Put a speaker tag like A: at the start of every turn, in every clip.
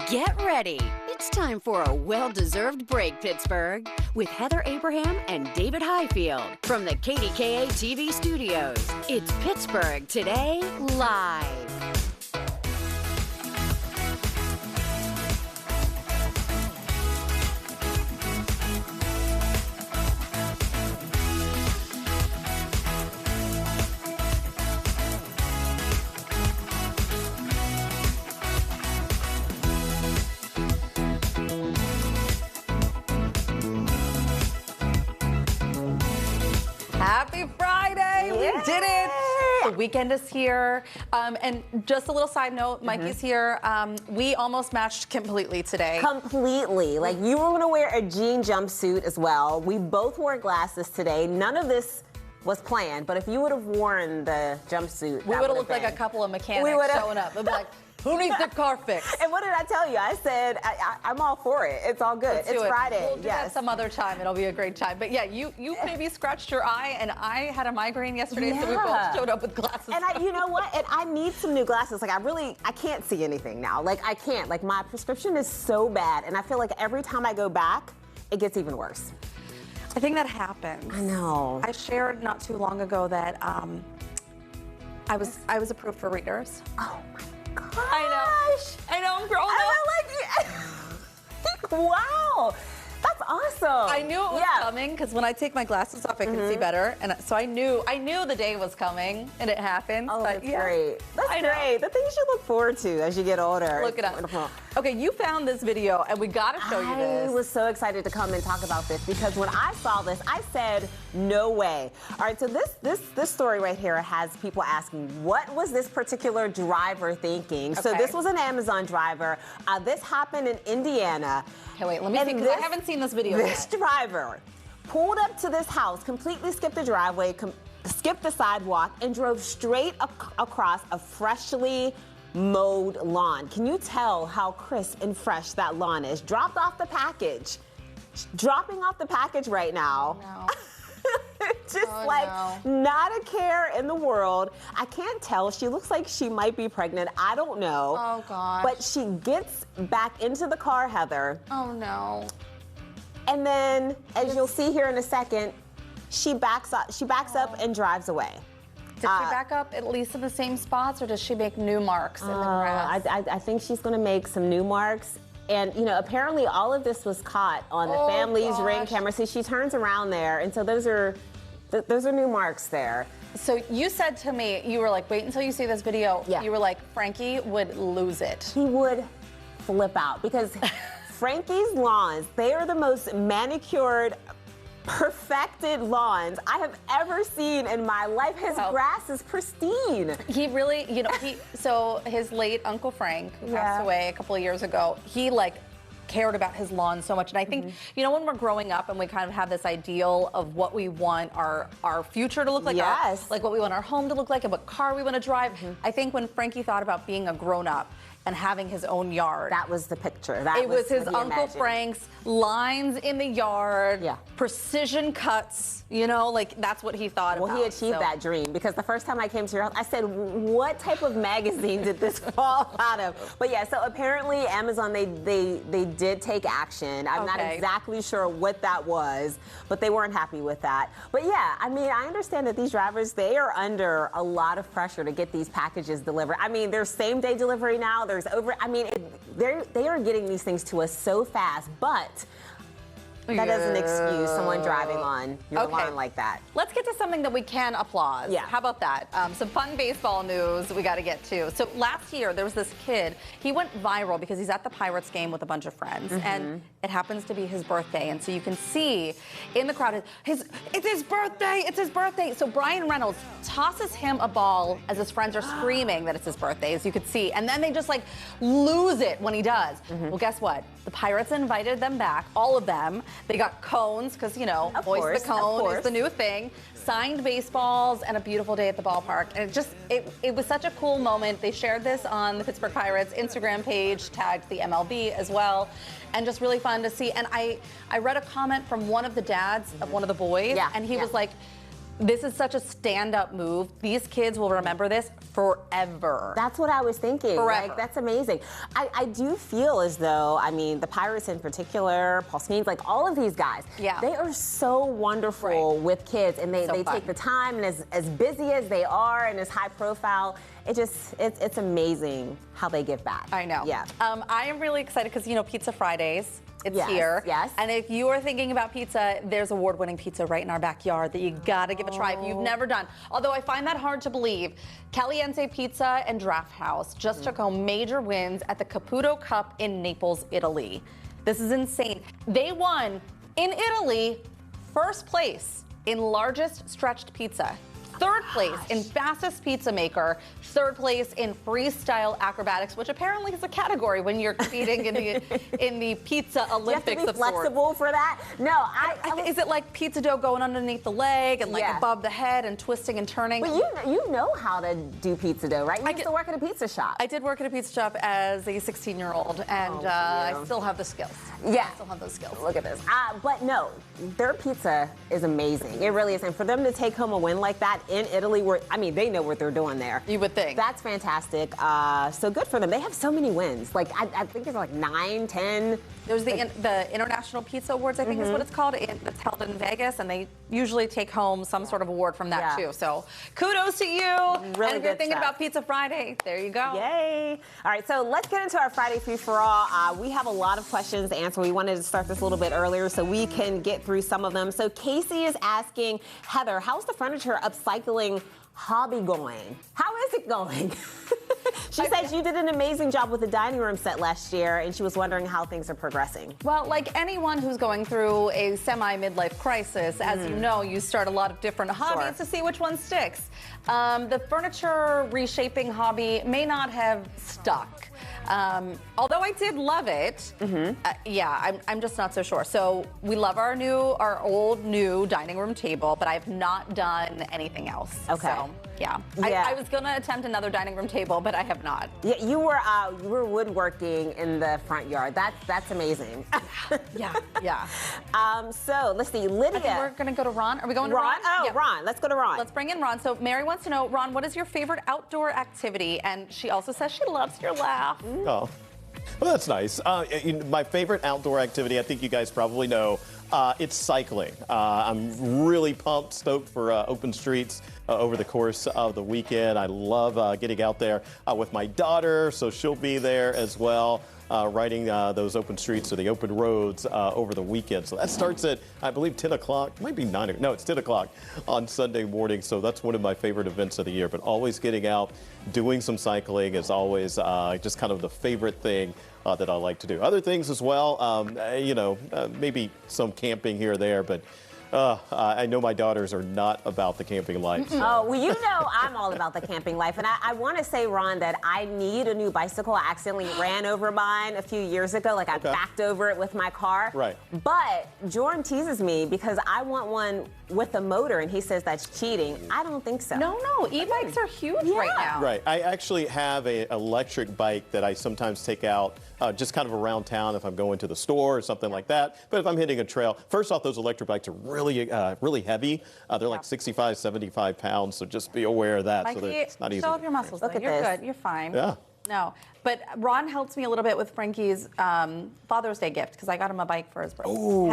A: Get ready. It's time for a well-deserved break, Pittsburgh, with Heather Abraham and David Highfield from the KDKA TV studios. It's Pittsburgh Today Live.
B: Happy Friday! We did it! The weekend is here. And just a little side note, Mikey's here. We almost matched completely today.
C: Completely. Like, you were going to wear a jean jumpsuit as well. We both wore glasses today. None of this was planned, but if you would have worn the jumpsuit,
B: we would have looked like a couple of mechanics showing up. We'd be like, who needs the car fixed?
C: And what did I tell you? I said, I'm all for it. It's all good. It's Friday.
B: We'll do that some other time. It'll be a great time. But yeah, you maybe scratched your eye, and I had a migraine yesterday, so we both showed up with glasses.
C: And you know what? And I need some new glasses. Like, I can't see anything now. Like, I can't. Like, my prescription is so bad, and I feel like every time I go back, it gets even worse.
B: I think that happens.
C: I know.
B: I shared not too long ago that I was approved for readers.
C: Oh my gosh.
B: I know, I'm grown up.
C: Wow. That's awesome.
B: I knew it was coming because when I take my glasses off, I can see better, and so I knew the day was coming, and it happened.
C: Oh, that's great. That's great. The things you look forward to as you get older.
B: Look it up. Okay, you found this video, and we got to show you this.
C: I was so excited to come and talk about this because when I saw this, I said, no way. All right, so this story right here has people asking, what was this particular driver thinking? Okay. So this was an Amazon driver. This happened in Indiana.
B: Okay, wait, let me think, because I haven't seen this video
C: This driver pulled up to this house, completely skipped the driveway, skipped the sidewalk, and drove straight across a freshly mowed lawn. Can you tell how crisp and fresh that lawn is? Dropping off the package right now.
B: Oh,
C: no. Not a care in the world. I can't tell. She looks like she might be pregnant. I don't know.
B: Oh, gosh.
C: But she gets back into the car, Heather.
B: Oh, no.
C: And then, as you'll see here in a second, she backs up and drives away.
B: Did she back up at least in the same spots, or does she make new marks in the grass?
C: I think she's going to make some new marks. And, you know, apparently all of this was caught on the family's Ring camera. See, she turns around there, and so those are new marks there.
B: So you said to me, you were like, wait until you see this video.
C: Yeah.
B: You were like, Frankie would lose it.
C: He would flip out because Frankie's lawns, they are the most manicured, perfected lawns I have ever seen in my life. His grass is pristine.
B: He really, you know, so his late Uncle Frank, who passed away a couple of years ago, he cared about his lawn so much. And I think, you know, when we're growing up and we kind of have this ideal of what we want our future to look like, like what we want our home to look like and what car we want to drive. I think when Frankie thought about being a grown-up and having his own yard.
C: That was the picture.
B: It was his Uncle Frank's lines in the yard, precision cuts, you know, like that's what he thought about.
C: Well, he achieved that dream because the first time I came to your house, I said, what type of magazine did this fall out of? But yeah, so apparently Amazon, they did take action. I'm not exactly sure what that was, but they weren't happy with that. But yeah, I mean, I understand that these drivers, they are under a lot of pressure to get these packages delivered. I mean, there's same-day delivery now. They are getting these things to us so fast, but that doesn't excuse someone driving on your lawn like that.
B: Let's get to something that we can applaud.
C: Yeah.
B: How about that? Some fun baseball news we got to get to. So last year, there was this kid. He went viral because he's at the Pirates game with a bunch of friends, and it happens to be his birthday. And so you can see in the crowd, it's his birthday, it's his birthday. So Brian Reynolds tosses him a ball as his friends are screaming that it's his birthday, as you could see. And then they just lose it when he does. Well, guess what? The Pirates invited them back, all of them. They got cones, because, you know, hoist the cone is the new thing. Signed baseballs and a beautiful day at the ballpark. And it was such a cool moment. They shared this on the Pittsburgh Pirates Instagram page, tagged the MLB as well. And just really fun to see. And I read a comment from one of the dads of one of the boys, and he was like, This is such a stand-up move. These kids will remember this forever.
C: That's what I was thinking.
B: Forever.
C: Like, that's amazing. I do feel as though, I mean, the Pirates in particular, Paul Skeens, like all of these guys, they are so wonderful with kids, and they take the time, and as busy as they are and as high profile, it's amazing how they give back.
B: I know.
C: Yeah.
B: I am really excited because, you know, Pizza Fridays. It's here.
C: Yes.
B: And if you are thinking about pizza, there's award-winning pizza right in our backyard that you gotta give a try if you've never done. Although I find that hard to believe. Caliente Pizza and Draft House just took home major wins at the Caputo Cup in Naples, Italy. This is insane. They won in Italy first place in largest stretched pizza. Third place in fastest pizza maker, third place in freestyle acrobatics, which apparently is a category when you're competing in the pizza Olympics.
C: You have to be flexible for that. No,
B: is it like pizza dough going underneath the leg and like above the head and twisting and turning?
C: But you know how to do pizza dough, right? You used to work at a pizza shop.
B: I did work at a pizza shop as a 16-year-old, and I still have the skills.
C: Yeah,
B: I still have those skills.
C: Look at this. But no, their pizza is amazing. It really is, and for them to take home a win like that in Italy, where I mean, they know what they're doing there.
B: You would think.
C: That's fantastic. So good for them. They have so many wins. Like I think there's like 9, 10.
B: There's the International Pizza Awards, I think is what it's called. It's held in Vegas, and they usually take home some sort of award from that too. So kudos to you.
C: Really
B: and if you're thinking about Pizza Friday, there you go.
C: Yay. All right, so let's get into our Friday Food for All. We have a lot of questions to answer. We wanted to start this a little bit earlier so we can get through some of them. So Casey is asking, Heather, how's the furniture upcycling hobby going? How is it going? She said you did an amazing job with the dining room set last year, and she was wondering how things are progressing.
B: Well, like anyone who's going through a semi-midlife crisis, as you know, you start a lot of different hobbies to see which one sticks. The furniture reshaping hobby may not have stuck. Although I did love it, I'm just not so sure. So we love our old new dining room table, but I've not done anything else.
C: Okay.
B: So, I was gonna attempt another dining room table, but I have not.
C: Yeah, you were woodworking in the front yard. That's amazing.
B: yeah.
C: So let's see, Lydia.
B: I think we're gonna go to Ron. Are we going to Ron?
C: Oh, Ron. Let's go to Ron.
B: Let's bring in Ron. So Mary wants to know, Ron, what is your favorite outdoor activity? And she also says she loves your laugh.
D: Oh, well, that's nice. My favorite outdoor activity, I think you guys probably know, it's cycling. I'm really stoked for open streets over the course of the weekend. I love getting out there with my daughter, so she'll be there as well. Riding those open streets or the open roads over the weekend. So that starts at, I believe, 10 o'clock. It might be 9. No, it's 10 o'clock on Sunday morning. So that's one of my favorite events of the year. But always getting out, doing some cycling is always just kind of the favorite thing that I like to do. Other things as well, maybe some camping here or there, but I know my daughters are not about the camping life. So.
C: Oh, well, you know I'm all about the camping life. And I want to say, Ron, that I need a new bicycle. I accidentally ran over mine a few years ago. Like, I backed over it with my car.
D: Right.
C: But Jordan teases me because I want one with a motor, and he says that's cheating. I don't think so.
B: No, e-bikes are huge right now.
D: Right. I actually have an electric bike that I sometimes take out just kind of around town if I'm going to the store or something like that. But if I'm hitting a trail, first off, those electric bikes are really heavy. They're like 65, 75 pounds, so just be aware of that.
B: Mikey,
D: so it's not easy.
B: Show off your muscles.
C: Look at
B: You're
C: this.
B: good. You're fine.
D: Yeah.
B: No, but Ron helped me a little bit with Frankie's Father's Day gift because I got him a bike for his birthday.
D: Ooh.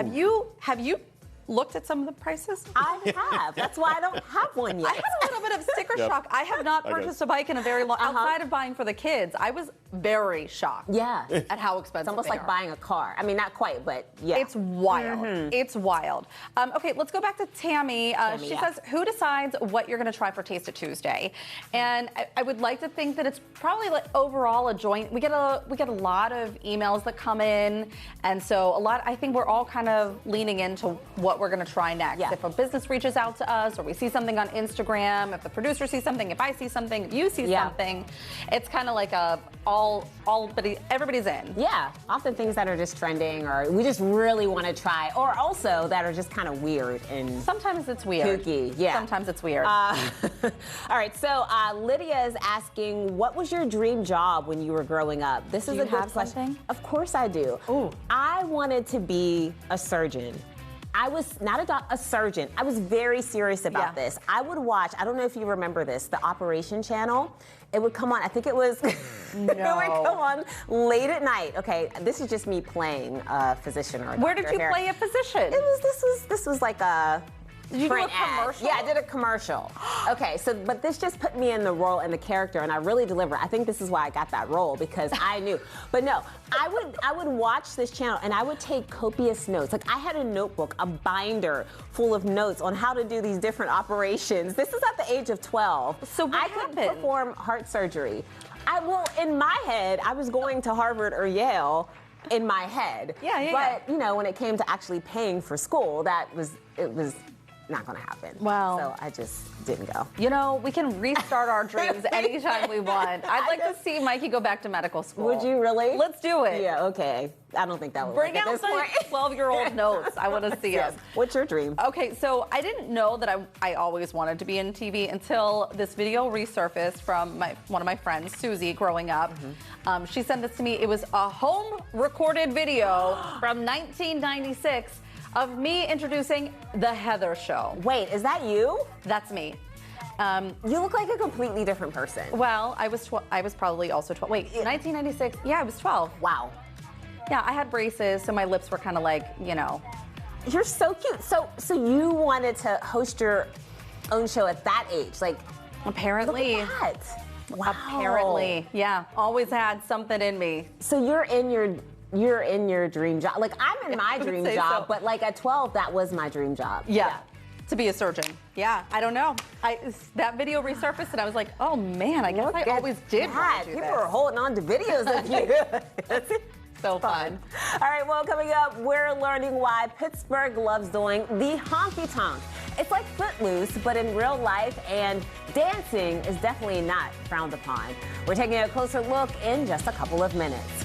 B: Have you looked at some of the prices?
C: I have. That's why I don't have one yet.
B: I had a little bit of sticker shock. I have not purchased a bike in a very long outside of buying for the kids. I was very shocked.
C: Yeah.
B: At how expensive
C: It's almost
B: they
C: like
B: are.
C: buying a car. I mean, not quite, but yeah.
B: It's wild. It's wild. Okay, let's go back to Tammy. She says, who decides what you're going to try for Taste It Tuesday? And I would like to think that it's probably like overall a joint. We get a lot of emails that come in, and so I think we're all kind of leaning into what we're going to try next.
C: Yeah.
B: If a business reaches out to us, or we see something on Instagram, if the producer sees something, if I see something, if you see something, it's kind of like everybody's in.
C: Yeah, often things that are just trending, or we just really want to try, or also that are just kind of weird and
B: sometimes it's weird.
C: kooky. Yeah,
B: sometimes it's weird.
C: All right, so Lydia is asking, what was your dream job when you were growing up? This is a good question.
B: Something?
C: Of course I do.
B: Ooh.
C: I wanted to be a surgeon. I was not a surgeon. I was very serious about this. I would watch, I don't know if you remember this, the Operation channel. It would come on, I think it was, it would come on late at night. Okay, this is just me playing a physician or a doctor.
B: Where did you play a physician?
C: This was like a
B: Did you do a commercial?
C: Yeah, I did a commercial. Okay, so, but this just put me in the role and the character, and I really delivered. I think this is why I got that role, because I knew. But no, I would watch this channel, and I would take copious notes. Like, I had a notebook, a binder full of notes on how to do these different operations. This is at the age of 12.
B: So what happened?
C: I could perform heart surgery. In my head, I was going to Harvard or Yale in my head. But, you know, when it came to actually paying for school, it was not going to happen.
B: Wow.
C: So I just didn't go.
B: You know, we can restart our dreams anytime we want. I'd like to see Mikey go back to medical school.
C: Would you really?
B: Let's do it.
C: Yeah, okay. I don't think that would
B: Bring
C: work
B: out
C: at this point.
B: the 12-year-old notes. I want to see them.
C: What's your dream?
B: Okay, so I didn't know that I always wanted to be in TV until this video resurfaced from one of my friends, Susie, growing up. She sent this to me. It was a home-recorded video from 1996 of me introducing The Heather Show.
C: Wait, is that you?
B: That's me.
C: You look like a completely different person.
B: Well, I was probably also 12. Wait, 1996? Yeah, I was 12.
C: Wow.
B: Yeah, I had braces, so my lips were kind of like, you know.
C: You're so cute. So you wanted to host your own show at that age, like?
B: Apparently.
C: Look at that. Wow.
B: Apparently, yeah. Always had something in me.
C: So you're in your dream job. Like, I'm in my dream job, but like at 12, that was my dream job.
B: Yeah. To be a surgeon. Yeah, I don't know. That video resurfaced and I was like, oh man, I guess I always did want to do
C: People
B: this.
C: are holding on to videos of you.
B: So fun.
C: All right, well, coming up, we're learning why Pittsburgh loves doing the honky tonk. It's like Footloose, but in real life, and dancing is definitely not frowned upon. We're taking a closer look in just a couple of minutes.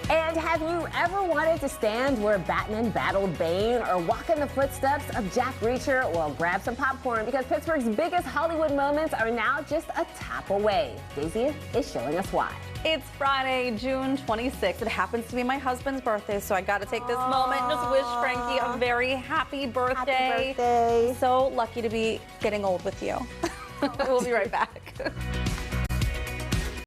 C: And have you ever wanted to stand where Batman battled Bane, or walk in the footsteps of Jack Reacher? Well, grab some popcorn, because Pittsburgh's biggest Hollywood moments are now just a tap away. Daisy is showing us why.
B: It's Friday, June 26th. It happens to be my husband's birthday, so I got to take this moment and just wish Frankie a very happy birthday.
C: Happy birthday.
B: So lucky to be getting old with you. We'll be right back.